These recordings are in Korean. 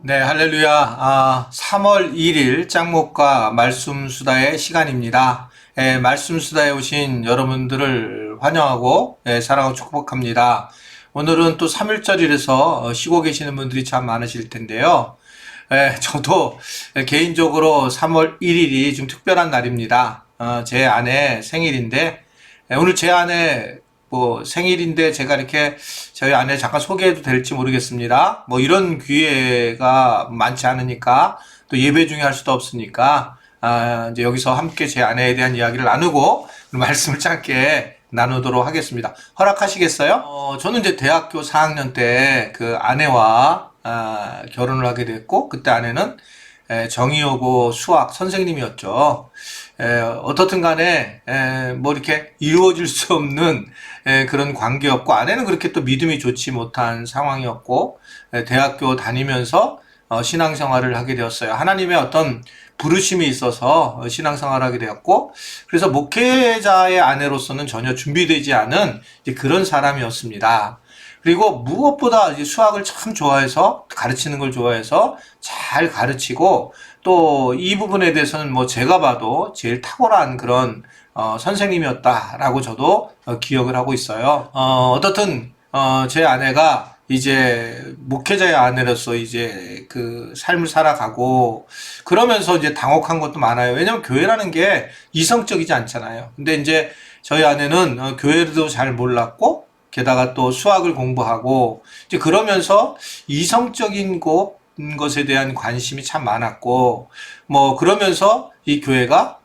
네, 할렐루야. 3월 1일 짱목과 말씀수다의 시간입니다. 말씀수다에 오신 여러분들을 환영하고 사랑하고 축복합니다. 오늘은 또 3일절이라서 쉬고 계시는 분들이 참 많으실 텐데요. 저도 개인적으로 3월 1일이 좀 특별한 날입니다. 제 아내 생일인데, 오늘 제 아내 생일인데 제가 이렇게 저희 아내 잠깐 소개해도 될지 모르겠습니다. 이런 기회가 많지 않으니까 또 예배 중에 할 수도 없으니까 이제 여기서 함께 제 아내에 대한 이야기를 나누고 말씀을 짧게 나누도록 하겠습니다. 허락하시겠어요? 저는 이제 대학교 4학년 때 그 아내와 결혼을 하게 됐고, 그때 아내는 정의여고 수학 선생님이었죠. 어떻든 간에 이렇게 이루어질 수 없는 그런 관계였고, 아내는 그렇게 또 믿음이 좋지 못한 상황이었고, 대학교 다니면서 신앙생활을 하게 되었어요. 하나님의 어떤 부르심이 있어서 신앙생활을 하게 되었고, 그래서 목회자의 아내로서는 전혀 준비되지 않은 그런 사람이었습니다. 그리고 무엇보다 이제 수학을 참 좋아해서, 가르치는 걸 좋아해서 잘 가르치고, 또 이 부분에 대해서는 제가 봐도 제일 탁월한 그런 선생님이었다라고 저도 기억을 하고 있어요. 어떻든 제 아내가 이제 목회자의 아내로서 이제 그 삶을 살아가고, 그러면서 이제 당혹한 것도 많아요. 왜냐면 교회라는 게 이성적이지 않잖아요. 근데 이제 저희 아내는 교회도 잘 몰랐고, 게다가 또 수학을 공부하고, 이제 그러면서 이성적인 것에 대한 관심이 참 많았고, 그러면서 이 교회가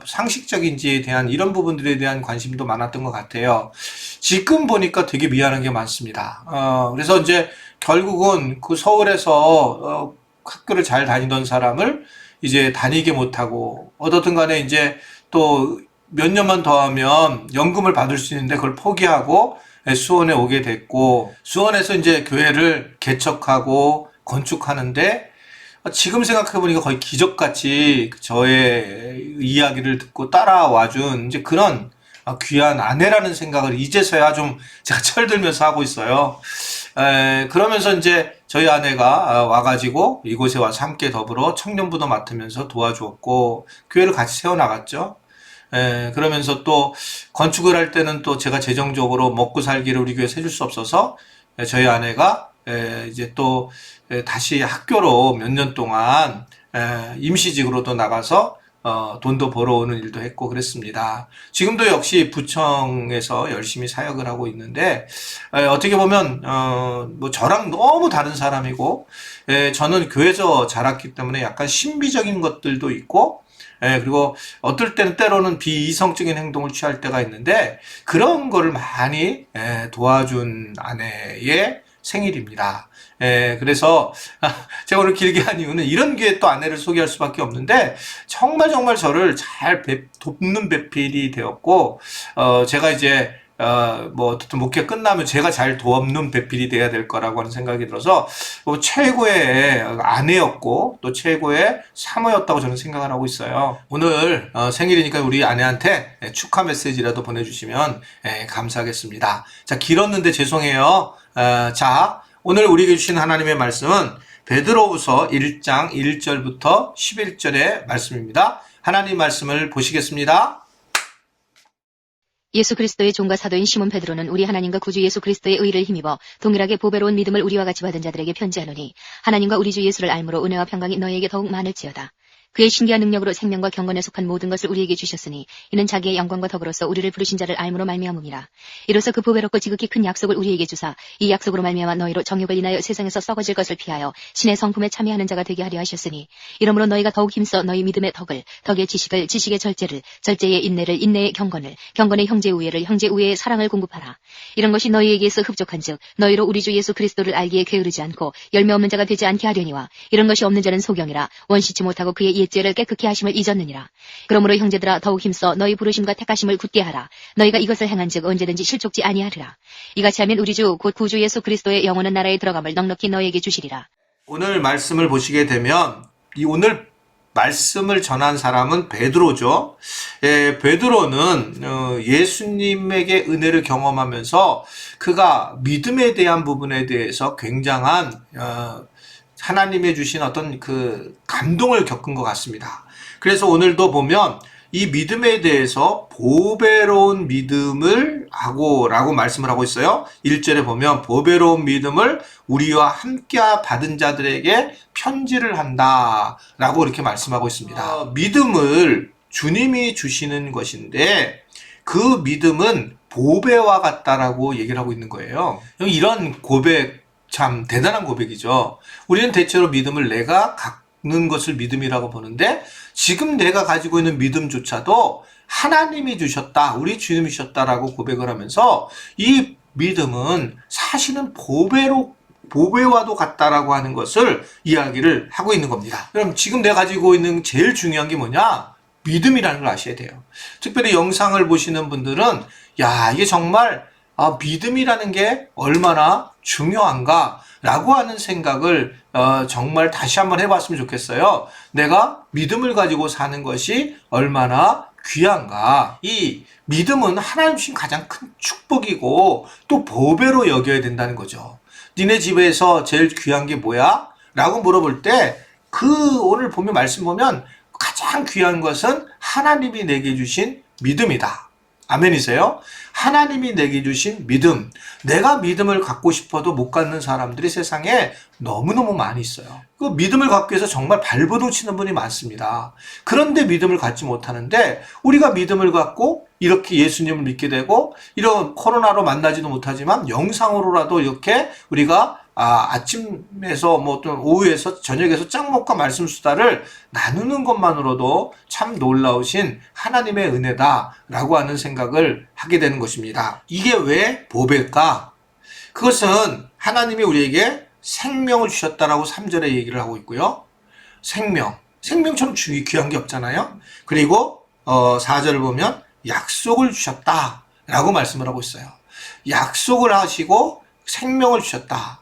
상식적인지에 대한 이런 부분들에 대한 관심도 많았던 것 같아요. 지금 보니까 되게 미안한 게 많습니다. 그래서 이제 결국은 그 서울에서 학교를 잘 다니던 사람을 이제 다니게 못하고, 어떻든 간에 이제 또 몇 년만 더 하면 연금을 받을 수 있는데 그걸 포기하고 수원에 오게 됐고, 수원에서 이제 교회를 개척하고 건축하는데, 지금 생각해보니까 거의 기적같이 저의 이야기를 듣고 따라와준 이제 그런 귀한 아내라는 생각을 이제서야 좀 제가 철들면서 하고 있어요. 그러면서 이제 저희 아내가 와가지고 이곳에 와서 함께 더불어 청년부도 맡으면서 도와주었고, 교회를 같이 세워나갔죠. 그러면서 또 건축을 할 때는 또 제가 재정적으로 먹고 살기를 우리 교회에서 해줄 수 없어서 저희 아내가 이제 또 다시 학교로 몇 년 동안 임시직으로도 나가서 돈도 벌어오는 일도 했고 그랬습니다. 지금도 역시 부청에서 열심히 사역을 하고 있는데, 어떻게 보면 저랑 너무 다른 사람이고, 저는 교회에서 자랐기 때문에 약간 신비적인 것들도 있고, 그리고 어떨 때는 때로는 비이성적인 행동을 취할 때가 있는데, 그런 거를 많이 도와준 아내의 생일입니다. 그래서 제가 오늘 길게 한 이유는 이런 기회에 또 아내를 소개할 수밖에 없는데, 정말 저를 잘 돕는 배필이 되었고, 제가 이제 어쨌든 목회 끝나면 제가 잘 돕는 배필이 돼야 될 거라고 하는 생각이 들어서 최고의 아내였고 또 최고의 사모였다고 저는 생각을 하고 있어요. 오늘 생일이니까 우리 아내한테 축하 메시지라도 보내주시면 감사하겠습니다. 자, 길었는데 죄송해요. 자, 오늘 우리에게 주신 하나님의 말씀은 베드로후서 1장 1절부터 11절의 말씀입니다. 하나님 말씀을 보시겠습니다. 예수 그리스도의 종과 사도인 시몬 베드로는 우리 하나님과 구주 예수 그리스도의 의를 힘입어 동일하게 보배로운 믿음을 우리와 같이 받은 자들에게 편지하노니, 하나님과 우리 주 예수를 알므로 은혜와 평강이 너희에게 더욱 많을지어다. 그의 신기한 능력으로 생명과 경건에 속한 모든 것을 우리에게 주셨으니, 이는 자기의 영광과 더불어서 우리를 부르신 자를 알므로 말미암음이라. 이로써 그 보배롭고 지극히 큰 약속을 우리에게 주사, 이 약속으로 말미암아 너희로 정욕을 인하여 세상에서 썩어질 것을 피하여 신의 성품에 참여하는 자가 되게 하려 하셨으니, 이러므로 너희가 더욱 힘써 너희 믿음의 덕을, 덕의 지식을, 지식의 절제를, 절제의 인내를, 인내의 경건을, 경건의 형제 우애를, 형제 우애의 사랑을 공급하라. 이런 것이 너희에게서 흡족한즉 너희로 우리 주 예수 그리스도를 알기에 게으르지 않고 열매 없는 자가 되지 않게 하려니와, 이런 것이 없는 자는 소경이라 원시치 못하고 그의 옛죄를 깨끗게 하심을 잊었느니라. 그러므로 형제들아, 더욱 힘써 너희 부르심과 택하심을 굳게 하라. 너희가 이것을 행한즉 언제든지 실족지 아니하리라. 이같이 하면 우리 주 곧 구주 예수 그리스도의 영원한 나라에 들어감을 넉넉히 너희에게 주시리라. 오늘 말씀을 보시게 되면 이 오늘 말씀을 전한 사람은 베드로죠. 베드로는 예수님에게 은혜를 경험하면서 그가 믿음에 대한 부분에 대해서 굉장한 하나님의 주신 어떤 그 감동을 겪은 것 같습니다. 그래서 오늘도 보면 이 믿음에 대해서 보배로운 믿음을 하고 라고 말씀을 하고 있어요. 1절에 보면 보배로운 믿음을 우리와 함께 받은 자들에게 편지를 한다 라고 이렇게 말씀하고 있습니다. 믿음을 주님이 주시는 것인데 그 믿음은 보배와 같다라고 얘기를 하고 있는 거예요. 이런 고백 참 대단한 고백이죠. 우리는 대체로 믿음을 내가 갖는 것을 믿음이라고 보는데 지금 내가 가지고 있는 믿음조차도 하나님이 주셨다, 우리 주님이 주셨다라고 고백을 하면서 이 믿음은 사실은 보배와도 같다라고 하는 것을 이야기를 하고 있는 겁니다. 그럼 지금 내가 가지고 있는 제일 중요한 게 뭐냐? 믿음이라는 걸 아셔야 돼요. 특별히 영상을 보시는 분들은 야, 이게 정말 믿음이라는 게 얼마나 중요한가 라고 하는 생각을 정말 다시 한번 해봤으면 좋겠어요. 내가 믿음을 가지고 사는 것이 얼마나 귀한가. 이 믿음은 하나님 주신 가장 큰 축복이고 또 보배로 여겨야 된다는 거죠. 니네 집에서 제일 귀한 게 뭐야? 라고 물어볼 때 오늘 보면 말씀 보면 가장 귀한 것은 하나님이 내게 주신 믿음이다. 아멘이세요? 하나님이 내게 주신 믿음. 내가 믿음을 갖고 싶어도 못 갖는 사람들이 세상에 너무너무 많이 있어요. 그 믿음을 갖기 위해서 정말 발버둥 치는 분이 많습니다. 그런데 믿음을 갖지 못하는데 우리가 믿음을 갖고 이렇게 예수님을 믿게 되고 이런 코로나로 만나지도 못하지만 영상으로라도 이렇게 우리가 아침에서 또는 오후에서 저녁에서 짱목과 말씀 수다를 나누는 것만으로도 참 놀라우신 하나님의 은혜다라고 하는 생각을 하게 되는 것입니다. 이게 왜 보배일까? 그것은 하나님이 우리에게 생명을 주셨다라고 3절에 얘기를 하고 있고요. 생명처럼 귀한 게 없잖아요. 그리고 4절을 보면 약속을 주셨다라고 말씀을 하고 있어요. 약속을 하시고 생명을 주셨다.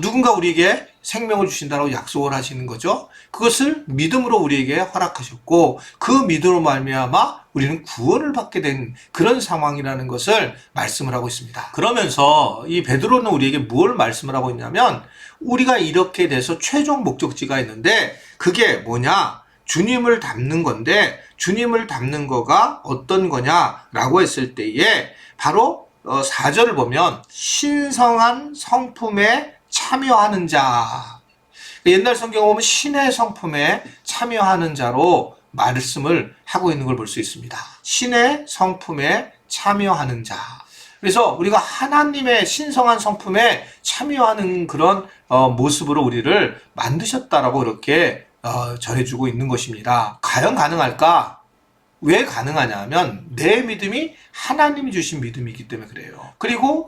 누군가 우리에게 생명을 주신다고 약속을 하시는 거죠. 그것을 믿음으로 우리에게 허락하셨고 그 믿음으로 말미암아 우리는 구원을 받게 된 그런 상황이라는 것을 말씀을 하고 있습니다. 그러면서 이 베드로는 우리에게 뭘 말씀을 하고 있냐면 우리가 이렇게 돼서 최종 목적지가 있는데 그게 뭐냐? 주님을 닮는 건데 주님을 닮는 거가 어떤 거냐라고 했을 때에 바로 4절을 보면 신성한 성품에 참여하는 자. 옛날 성경을 보면 신의 성품에 참여하는 자로 말씀을 하고 있는 걸 볼 수 있습니다. 신의 성품에 참여하는 자. 그래서 우리가 하나님의 신성한 성품에 참여하는 그런 모습으로 우리를 만드셨다라고 이렇게 전해주고 있는 것입니다. 과연 가능할까? 왜 가능하냐면 내 믿음이 하나님이 주신 믿음이기 때문에 그래요. 그리고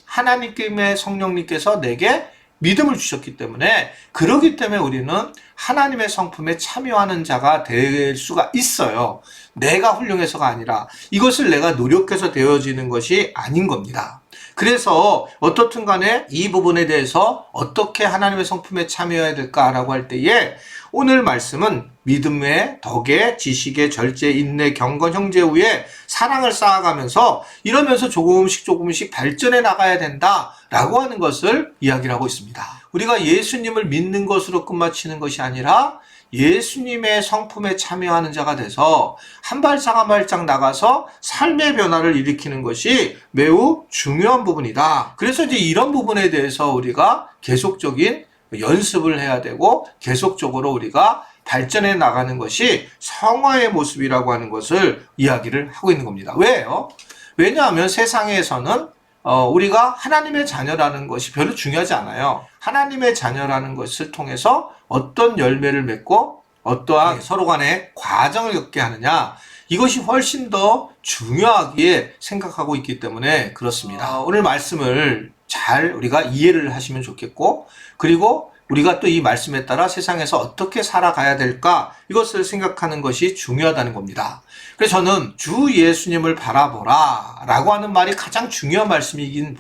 하나님의 성령님께서 내게 믿음을 주셨기 때문에 그러기 때문에 우리는 하나님의 성품에 참여하는 자가 될 수가 있어요. 내가 훌륭해서가 아니라 이것을 내가 노력해서 되어지는 것이 아닌 겁니다. 그래서 어떻든 간에 이 부분에 대해서 어떻게 하나님의 성품에 참여해야 될까라고 할 때에 오늘 말씀은 믿음의 덕에 지식의 절제 인내 경건 형제 후에 사랑을 쌓아가면서 이러면서 조금씩 발전해 나가야 된다라고 하는 것을 이야기를 하고 있습니다. 우리가 예수님을 믿는 것으로 끝마치는 것이 아니라 예수님의 성품에 참여하는 자가 돼서 한 발짝 한 발짝 나가서 삶의 변화를 일으키는 것이 매우 중요한 부분이다. 그래서 이제 이런 부분에 대해서 우리가 계속적인 연습을 해야 되고 계속적으로 우리가 발전해 나가는 것이 성화의 모습이라고 하는 것을 이야기를 하고 있는 겁니다. 왜요? 왜냐하면 세상에서는 우리가 하나님의 자녀라는 것이 별로 중요하지 않아요. 하나님의 자녀라는 것을 통해서 어떤 열매를 맺고 어떠한 서로 간의 과정을 겪게 하느냐, 이것이 훨씬 더 중요하게 생각하고 있기 때문에 그렇습니다. 오늘 말씀을 잘 우리가 이해를 하시면 좋겠고, 그리고 우리가 또 이 말씀에 따라 세상에서 어떻게 살아가야 될까, 이것을 생각하는 것이 중요하다는 겁니다. 그래서 저는 주 예수님을 바라보라 라고 하는 말이 가장 중요한 말씀이긴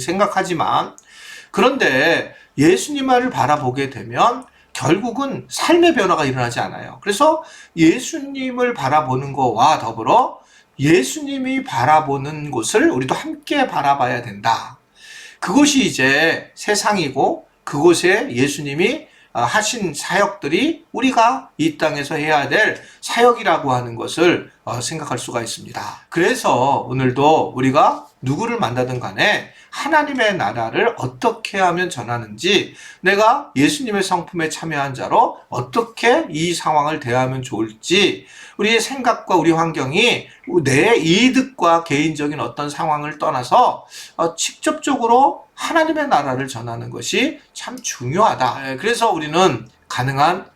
생각하지만, 그런데 예수님을 바라보게 되면 결국은 삶의 변화가 일어나지 않아요. 그래서 예수님을 바라보는 것과 더불어 예수님이 바라보는 곳을 우리도 함께 바라봐야 된다. 그것이 이제 세상이고 그곳에 예수님이 하신 사역들이 우리가 이 땅에서 해야 될 사역이라고 하는 것을 생각할 수가 있습니다. 그래서 오늘도 우리가 누구를 만나든 간에 하나님의 나라를 어떻게 하면 전하는지, 내가 예수님의 성품에 참여한 자로 어떻게 이 상황을 대하면 좋을지, 우리의 생각과 우리 환경이 내 이득과 개인적인 어떤 상황을 떠나서 직접적으로 하나님의 나라를 전하는 것이 참 중요하다. 그래서 우리는 가능한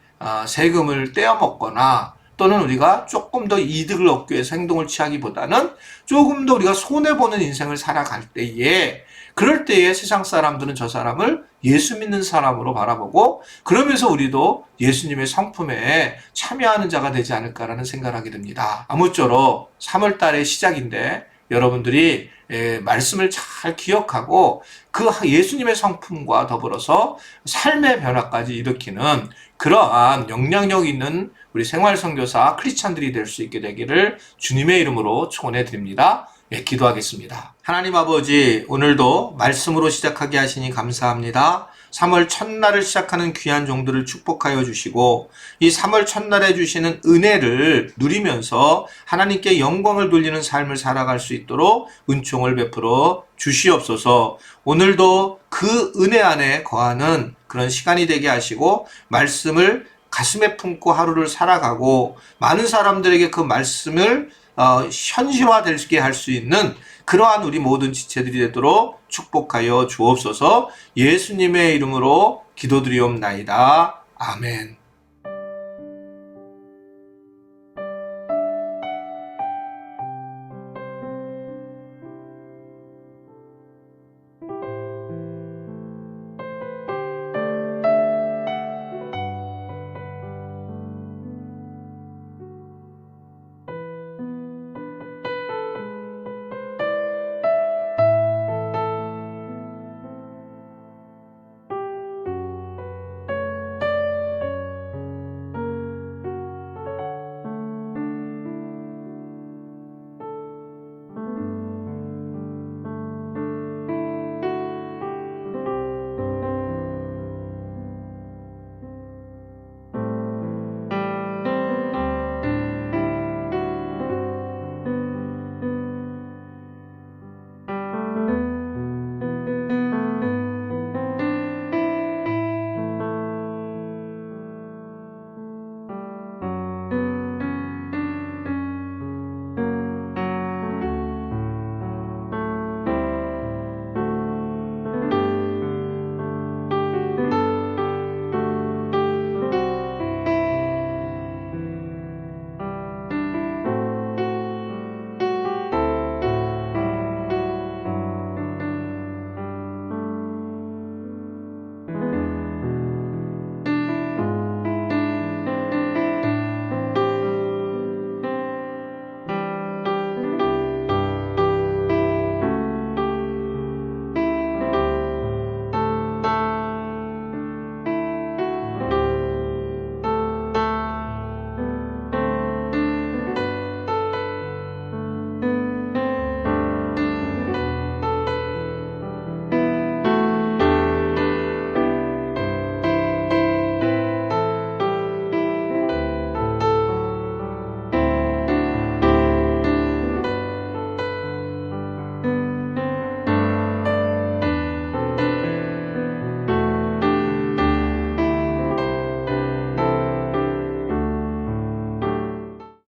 세금을 떼어먹거나 또는 우리가 조금 더 이득을 얻기 위해서 행동을 취하기보다는 조금 더 우리가 손해보는 인생을 살아갈 때에, 그럴 때에 세상 사람들은 저 사람을 예수 믿는 사람으로 바라보고, 그러면서 우리도 예수님의 성품에 참여하는 자가 되지 않을까라는 생각을 하게 됩니다. 아무쪼록 3월 달의 시작인데 여러분들이 말씀을 잘 기억하고 그 예수님의 성품과 더불어서 삶의 변화까지 일으키는 그러한 영향력 있는 우리 생활선교사 크리스찬들이 될 수 있게 되기를 주님의 이름으로 축원해 드립니다. 기도하겠습니다. 하나님 아버지, 오늘도 말씀으로 시작하게 하시니 감사합니다. 3월 첫날을 시작하는 귀한 종들을 축복하여 주시고, 이 3월 첫날에 주시는 은혜를 누리면서 하나님께 영광을 돌리는 삶을 살아갈 수 있도록 은총을 베풀어 주시옵소서. 오늘도 그 은혜 안에 거하는 그런 시간이 되게 하시고, 말씀을 가슴에 품고 하루를 살아가고, 많은 사람들에게 그 말씀을 현실화되게 할 수 있는 그러한 우리 모든 지체들이 되도록 축복하여 주옵소서. 예수님의 이름으로 기도드리옵나이다. 아멘.